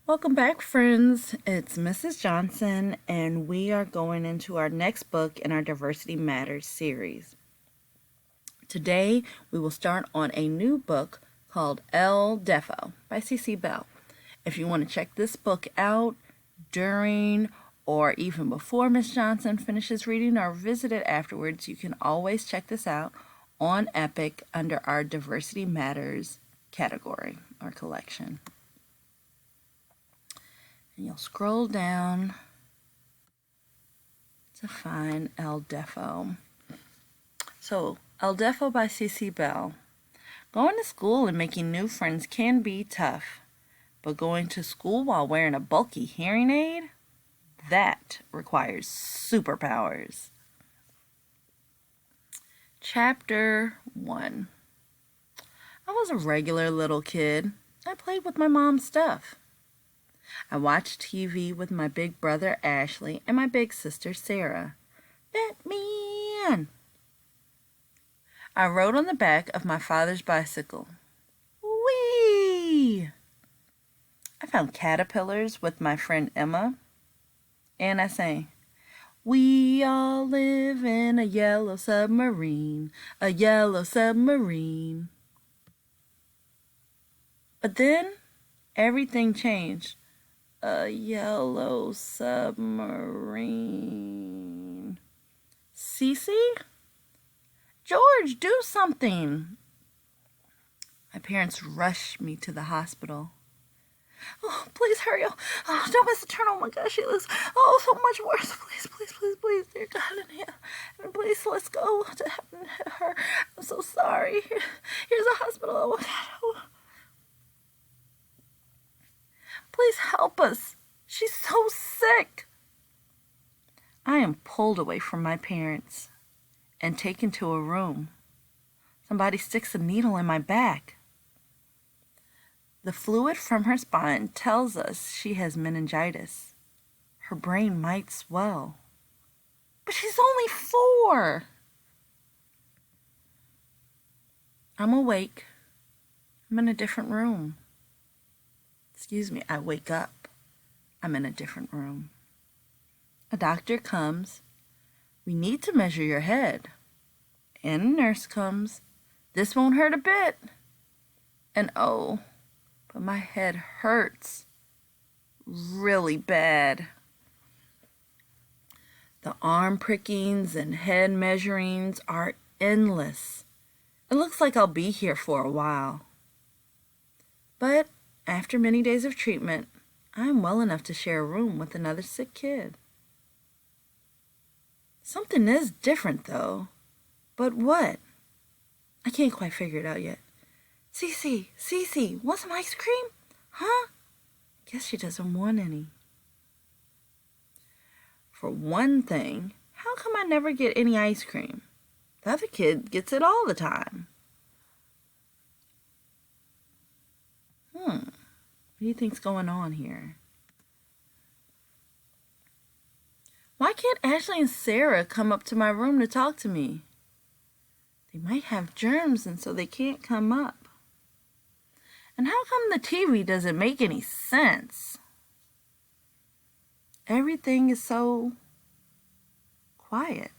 Welcome back, friends. It's Mrs. Johnson, and we are going into our next book in our Diversity Matters series. Today, we will start on a new book called Deafo by Cece Bell. If you want to check this book out during or even before Miss Johnson finishes reading or visit it afterwards, you can always check this out on Epic under our Diversity Matters category or collection. And you'll scroll down to find Deafo. So, Deafo by Cece Bell. Going to school and making new friends can be tough, but going to school while wearing a bulky hearing aid? That requires superpowers. Chapter 1. I was a regular little kid. I played with my mom's stuff. I watched TV with my big brother Ashley and my big sister Sarah. Batman! I rode on the back of my father's bicycle. Whee! I found caterpillars with my friend Emma, and I sang, "We all live in a yellow submarine, a yellow submarine." But then everything changed. A yellow submarine. Cece? George, do something. My parents rushed me to the hospital. Oh, please hurry. Oh, don't miss the turn. Oh my gosh, she looks so much worse. Please, dear God in heaven. And please, let's go to heaven to her. I'm so sorry. Here's a hospital. Oh my God. Oh. Please help us. She's so sick. I am pulled away from my parents and taken to a room. Somebody sticks a needle in my back. The fluid from her spine tells us she has meningitis. Her brain might swell. But she's only 4. I'm awake. I'm in a different room. Excuse me, I wake up. I'm in a different room. A doctor comes. We need to measure your head. And a nurse comes. This won't hurt a bit. And oh, but my head hurts really bad. The arm prickings and head measurings are endless. It looks like I'll be here for a while. But after many days of treatment, I am well enough to share a room with another sick kid. Something is different, though. But what? I can't quite figure it out yet. Cece, want some ice cream? Huh? Guess she doesn't want any. For one thing, how come I never get any ice cream? The other kid gets it all the time. What do you think's going on here? Why can't Ashley and Sarah come up to my room to talk to me? They might have germs and so they can't come up. And how come the TV doesn't make any sense? Everything is so quiet.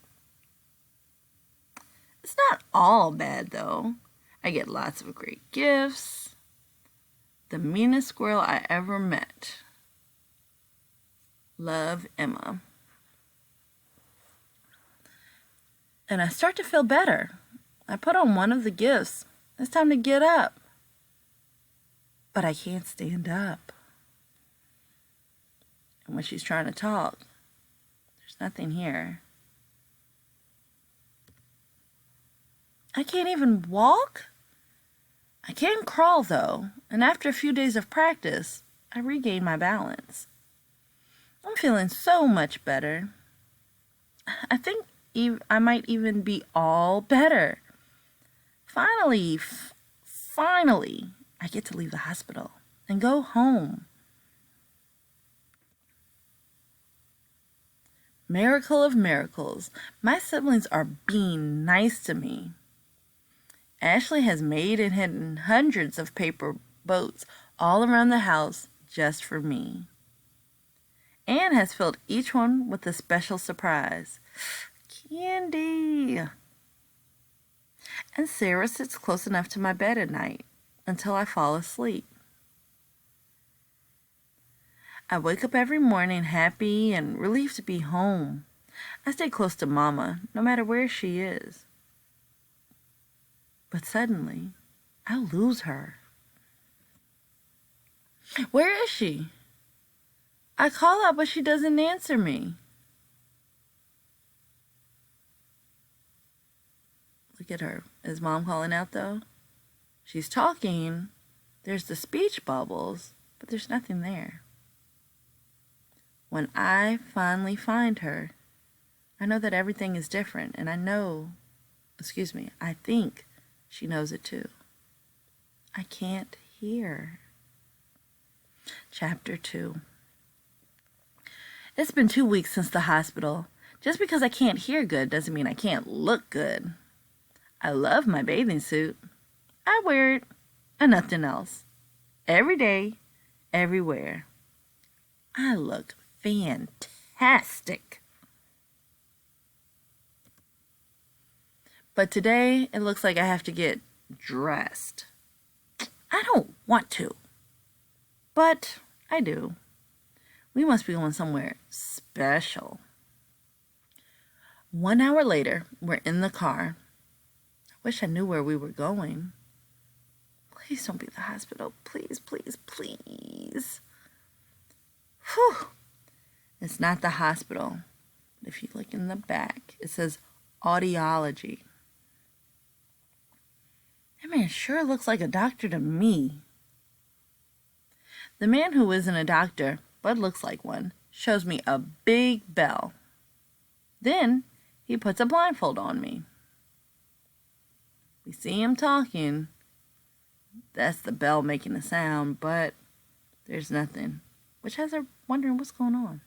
It's not all bad though. I get lots of great gifts. The meanest squirrel I ever met. Love, Emma. And I start to feel better. I put on one of the gifts. It's time to get up. But I can't stand up. And when she's trying to talk, there's nothing here. I can't even walk? I can crawl though, and after a few days of practice, I regain my balance. I'm feeling so much better. I think I might even be all better. Finally, I get to leave the hospital and go home. Miracle of miracles, my siblings are being nice to me. Ashley has made and hidden hundreds of paper boats all around the house just for me. Anne has filled each one with a special surprise. Candy! And Sarah sits close enough to my bed at night until I fall asleep. I wake up every morning happy and relieved to be home. I stay close to Mama, no matter where she is. But suddenly, I lose her. Where is she? I call out, but she doesn't answer me. Look at her. Is Mom calling out, though? She's talking. There's the speech bubbles, but there's nothing there. When I finally find her, I know that everything is different, and I think she knows it too. I can't hear. Chapter 2. It's been 2 weeks since the hospital. Just because I can't hear good doesn't mean I can't look good. I love my bathing suit. I wear it and nothing else. Every day, everywhere. I look fantastic. But today, it looks like I have to get dressed. I don't want to, but I do. We must be going somewhere special. 1 hour later, we're in the car. I wish I knew where we were going. Please don't be the hospital. Please, please, please. Whew. It's not the hospital. If you look in the back, it says audiology. That man sure looks like a doctor to me. The man who isn't a doctor, but looks like one, shows me a big bell. Then he puts a blindfold on me. We see him talking. That's the bell making a sound, but there's nothing, which has her wondering what's going on.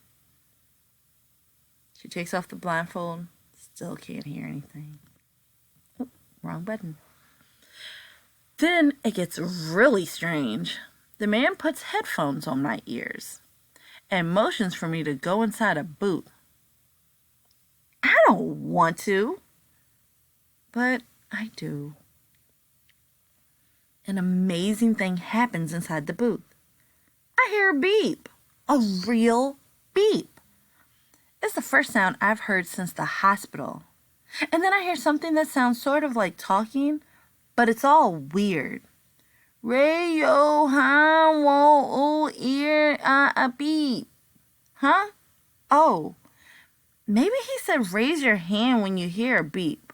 She takes off the blindfold, still can't hear anything. Oh, wrong button. Then it gets really strange. The man puts headphones on my ears and motions for me to go inside a boot. I don't want to, but I do. An amazing thing happens inside the booth. I hear a beep, a real beep. It's the first sound I've heard since the hospital. And then I hear something that sounds sort of like talking, but it's all weird. Rayo han wo ear a beep. Huh? Oh, maybe he said raise your hand when you hear a beep.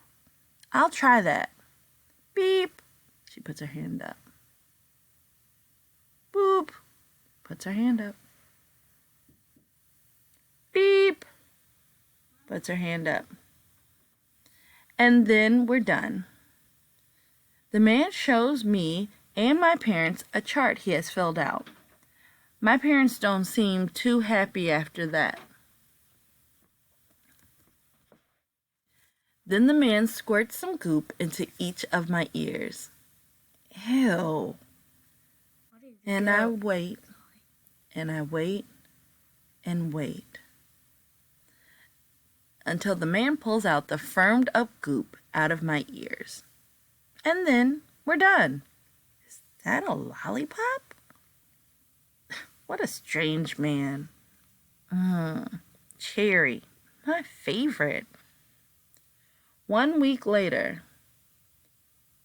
I'll try that. Beep. She puts her hand up. Boop. Puts her hand up. Beep. Puts her hand up. And then we're done. The man shows me and my parents a chart he has filled out. My parents don't seem too happy after that. Then the man squirts some goop into each of my ears. Ew. And I wait, and I wait, and wait. Until the man pulls out the firmed up goop out of my ears. And then we're done. Is that a lollipop? What a strange man. Cherry, my favorite. 1 week later.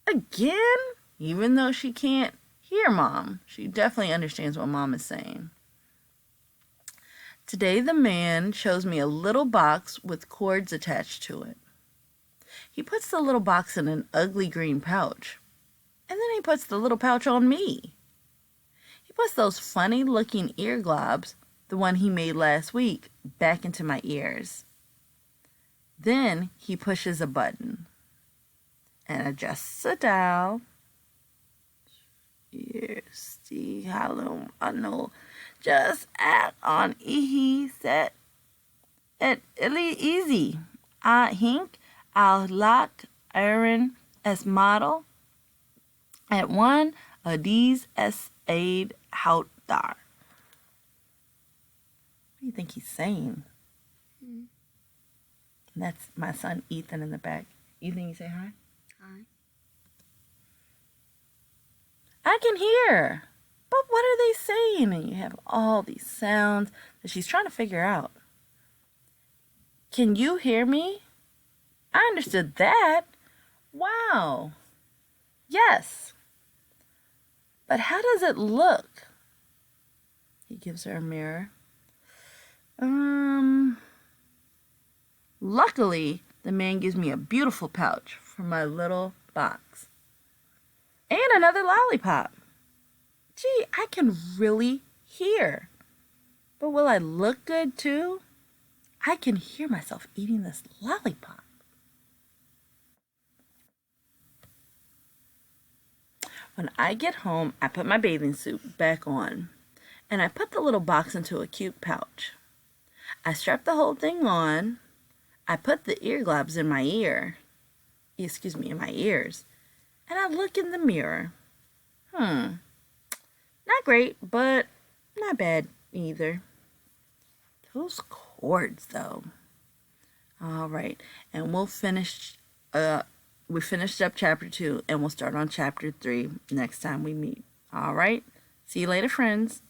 Again? Even though she can't hear Mom, she definitely understands what Mom is saying. Today the man shows me a little box with cords attached to it. He puts the little box in an ugly green pouch. And then he puts the little pouch on me. He puts those funny looking ear globs, the one he made last week, back into my ears. Then he pushes a button and adjusts a dial. Yes, the halum ano just add on set it really easy. I think I'll lock Aaron as model at one of these as aid out there. What do you think he's saying? That's my son Ethan in the back. You think he say hi? Hi. I can hear. But what are they saying? And you have all these sounds that she's trying to figure out. Can you hear me? I understood that. Wow. Yes. But how does it look? He gives her a mirror. Luckily, the man gives me a beautiful pouch for my little box. And another lollipop. Gee, I can really hear. But will I look good too? I can hear myself eating this lollipop. When I get home, I put my bathing suit back on, and I put the little box into a cute pouch. I strap the whole thing on. I put the earglobs in my in my ears, and I look in the mirror. Not great, but not bad either. Those chords, though. All right, and we finished up chapter 2, and we'll start on chapter 3 next time we meet. All right, see you later, friends.